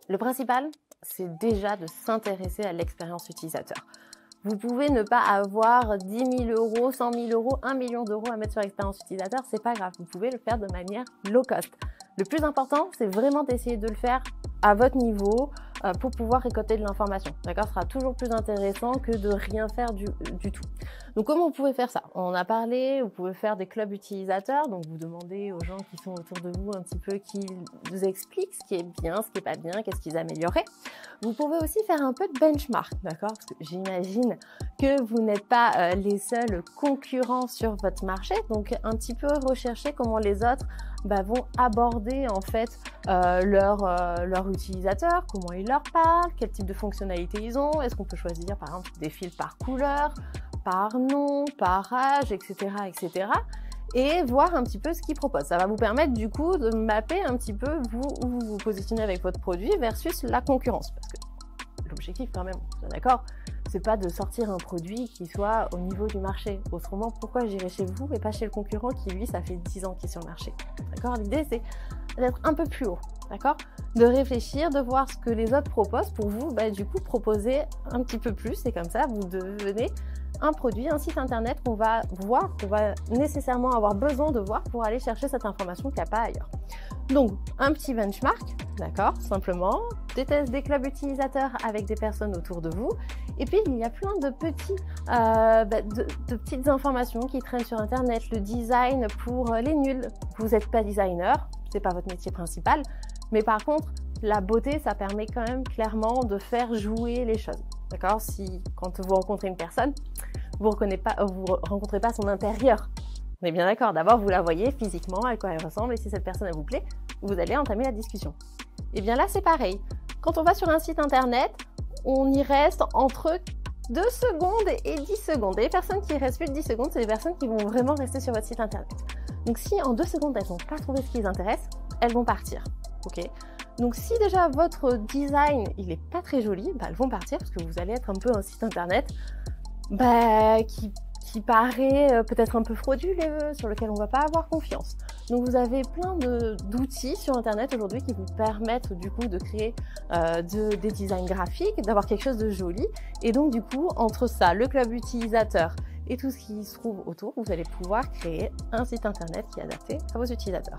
Le principal, c'est déjà de s'intéresser à l'expérience utilisateur. Vous pouvez ne pas avoir 10 000 euros, 100 000 euros, 1 million d'euros à mettre sur l'expérience utilisateur, c'est pas grave. Vous pouvez le faire de manière low cost. Le plus important, c'est vraiment d'essayer de le faire à votre niveau pour pouvoir récolter de l'information. D'accord ? Ce sera toujours plus intéressant que de rien faire du tout. Donc, comment vous pouvez faire ça ? On en a parlé, vous pouvez faire des clubs utilisateurs. Donc, vous demandez aux gens qui sont autour de vous un petit peu qu'ils vous expliquent ce qui est bien, ce qui est pas bien, qu'est-ce qu'ils amélioreraient. Vous pouvez aussi faire un peu de benchmark, d'accord ? Parce que j'imagine que vous n'êtes pas les seuls concurrents sur votre marché. Donc, un petit peu rechercher comment les autres vont aborder en fait leur utilisateur, comment ils leur parlent, quel type de fonctionnalité ils ont, est-ce qu'on peut choisir par exemple des fils par couleur, par nom, par âge, etc., etc. Et voir un petit peu ce qu'ils proposent. Ça va vous permettre du coup de mapper un petit peu vous où vous vous positionnez avec votre produit versus la concurrence. Parce que l'objectif quand même, vous êtes d'accord ? C'est pas de sortir un produit qui soit au niveau du marché. Autrement, pourquoi j'irai chez vous et pas chez le concurrent qui, lui, ça fait 10 ans qu'il est sur le marché. D'accord ? L'idée, c'est d'être un peu plus haut. D'accord ? De réfléchir, de voir ce que les autres proposent pour vous, du coup, proposer un petit peu plus. Et comme ça, vous devenez un produit, un site internet qu'on va voir, qu'on va nécessairement avoir besoin de voir pour aller chercher cette information qu'il n'y a pas ailleurs. Donc, un petit benchmark, d'accord, simplement, des tests des clubs utilisateurs avec des personnes autour de vous. Et puis, il y a plein de petites informations qui traînent sur Internet. Le design pour les nuls. Vous n'êtes pas designer, c'est pas votre métier principal. Mais par contre, la beauté, ça permet quand même clairement de faire jouer les choses. D'accord ? Si, quand vous rencontrez une personne, vous rencontrez pas son intérieur. On est bien d'accord. D'abord, vous la voyez physiquement, à quoi elle ressemble, et si cette personne elle vous plaît, vous allez entamer la discussion. Et bien là, c'est pareil. Quand on va sur un site internet, on y reste entre 2 secondes et 10 secondes. Et les personnes qui restent plus de 10 secondes, c'est les personnes qui vont vraiment rester sur votre site internet. Donc si en 2 secondes, elles n'ont pas trouvé ce qui les intéresse, elles vont partir. Ok ? Donc si déjà votre design, il est pas très joli, elles vont partir parce que vous allez être un peu un site internet qui paraît peut-être un peu frauduleux, sur lequel on va pas avoir confiance. Donc vous avez plein d'outils sur internet aujourd'hui qui vous permettent du coup de créer des designs graphiques, d'avoir quelque chose de joli. Et donc du coup, entre ça, le club utilisateur et tout ce qui se trouve autour, vous allez pouvoir créer un site internet qui est adapté à vos utilisateurs.